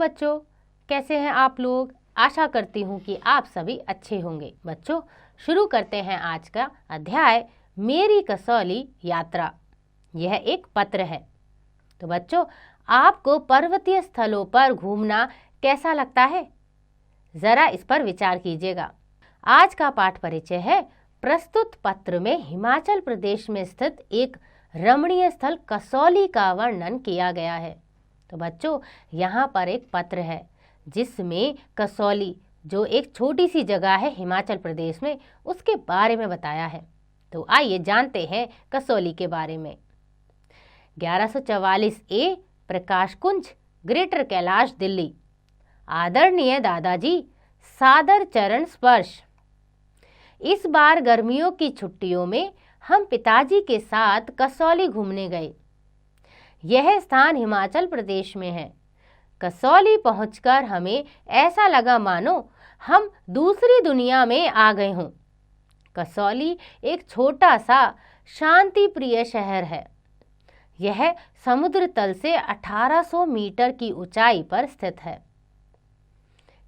बच्चों, कैसे हैं आप लोग। आशा करती हूँ कि आप सभी अच्छे होंगे। बच्चों, शुरू करते हैं आज का अध्याय, मेरी कसौली यात्रा। यह एक पत्र है। तो बच्चों, आपको पर्वतीय स्थलों पर घूमना कैसा लगता है? जरा इस पर विचार कीजिएगा। आज का पाठ परिचय है। प्रस्तुत पत्र में हिमाचल प्रदेश में स्थित एक रमणीय स्थल कसौली का वर्णन किया गया है। तो बच्चों, यहाँ पर एक पत्र है जिसमें कसौली, जो एक छोटी सी जगह है हिमाचल प्रदेश में, उसके बारे में बताया है। तो आइए जानते हैं कसौली के बारे में। 1144 ए, प्रकाश कुंज, ग्रेटर कैलाश, दिल्ली। आदरणीय दादाजी, सादर चरण स्पर्श। इस बार गर्मियों की छुट्टियों में हम पिताजी के साथ कसौली घूमने गए। यह स्थान हिमाचल प्रदेश में है। कसौली पहुंचकर हमें ऐसा लगा मानो हम दूसरी दुनिया में आ गए हों। कसौली एक छोटा सा शांति प्रिय शहर है। यह समुद्र तल से 1800 मीटर की ऊंचाई पर स्थित है।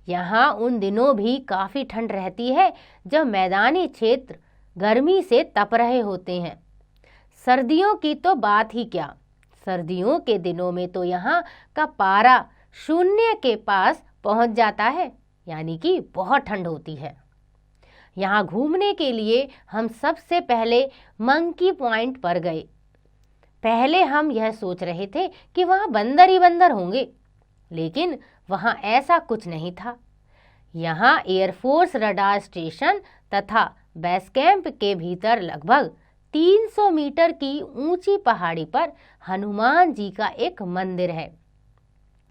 यहाँ उन दिनों भी काफी ठंड रहती है जब मैदानी क्षेत्र गर्मी से तप रहे होते हैं। सर्दियों की तो बात ही क्या। सर्दियों के दिनों में तो यहाँ का पारा 0 के पास पहुँच जाता है, यानी कि बहुत ठंड होती है। यहाँ घूमने के लिए हम सबसे पहले मंकी पॉइंट पर गए। पहले हम यह सोच रहे थे कि वहाँ बंदर ही बंदर होंगे, लेकिन वहाँ ऐसा कुछ नहीं था। यहाँ एयरफोर्स रडार स्टेशन तथा बेस कैंप के भीतर लगभग 300 मीटर की ऊंची पहाड़ी पर हनुमान जी का एक मंदिर है।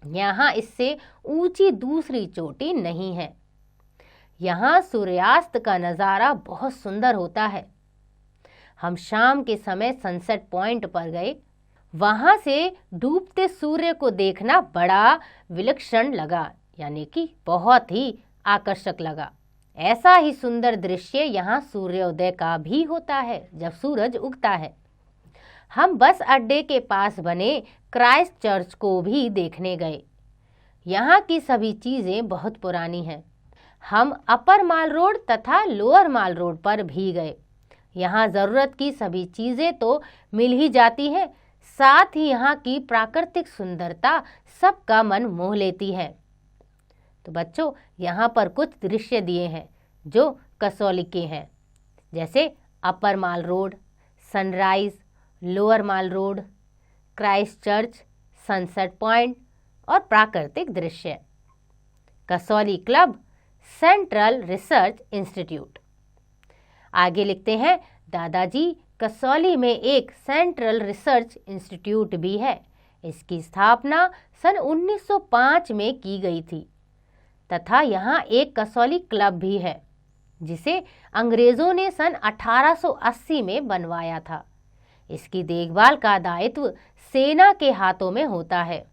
यहाँ इससे ऊंची दूसरी चोटी नहीं है। यहाँ सूर्यास्त का नज़ारा बहुत सुंदर होता है। हम शाम के समय सनसेट पॉइंट पर गए। वहाँ से डूबते सूर्य को देखना बड़ा विलक्षण लगा, यानी कि बहुत ही आकर्षक लगा। ऐसा ही सुंदर दृश्य यहाँ सूर्योदय का भी होता है जब सूरज उगता है। हम बस अड्डे के पास बने क्राइस्ट चर्च को भी देखने गए। यहाँ की सभी चीज़ें बहुत पुरानी हैं। हम अपर माल रोड तथा लोअर माल रोड पर भी गए। यहाँ ज़रूरत की सभी चीज़ें तो मिल ही जाती हैं, साथ ही यहाँ की प्राकृतिक सुंदरता सबका मन मोह लेती है। तो बच्चों, यहाँ पर कुछ दृश्य दिए हैं जो कसौली के हैं, जैसे Upper Mall Road, sunrise, Lower Mall Road, Christ Church, sunset point और प्राकृतिक दृश्य। Kasauli Club, Central Research Institute. आगे लिखते हैं, दादाजी, कसौली में एक सेंट्रल रिसर्च इंस्टीट्यूट भी है। इसकी स्थापना सन 1905 में की गई थी तथा यहाँ एक कसौली क्लब भी है जिसे अंग्रेज़ों ने सन 1880 में बनवाया था। इसकी देखभाल का दायित्व सेना के हाथों में होता है।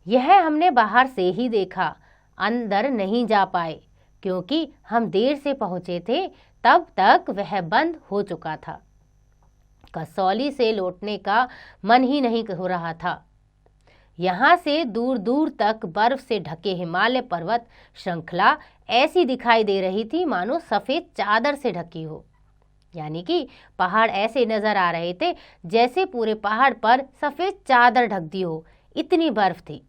यह हमने बाहर से ही देखा, अंदर नहीं जा पाए क्योंकि हम देर से पहुँचे थे। तब तक वह बंद हो चुका था। कसौली से लौटने का मन ही नहीं हो रहा था। यहाँ से दूर दूर तक बर्फ से ढके हिमालय पर्वत श्रृंखला ऐसी दिखाई दे रही थी मानो सफ़ेद चादर से ढकी हो, यानी कि पहाड़ ऐसे नज़र आ रहे थे जैसे पूरे पहाड़ पर सफ़ेद चादर ढक दी हो, इतनी बर्फ थी।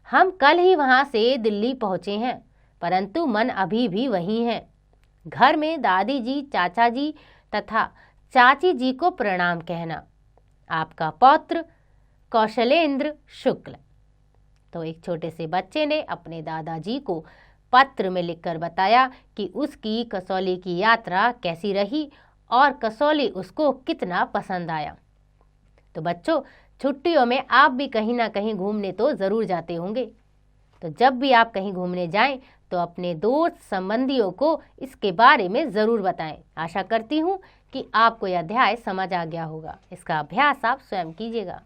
हम कल ही वहाँ से दिल्ली पहुँचे हैं, परंतु मन अभी भी वहीं है। घर में दादी जी, चाचा जी तथा चाची जी को प्रणाम कहना। आपका पौत्र कौशलेंद्र शुक्ल। तो एक छोटे से बच्चे ने अपने दादाजी को पत्र में लिखकर बताया कि उसकी कसौली की यात्रा कैसी रही और कसौली उसको कितना पसंद आया। तो बच्चों, छुट्टियों में आप भी कहीं ना कहीं घूमने तो ज़रूर जाते होंगे। तो जब भी आप कहीं घूमने जाएं तो अपने दोस्त संबंधियों को इसके बारे में ज़रूर बताएं। आशा करती हूँ कि आपको यह अध्याय समझ आ गया होगा। इसका अभ्यास आप स्वयं कीजिएगा।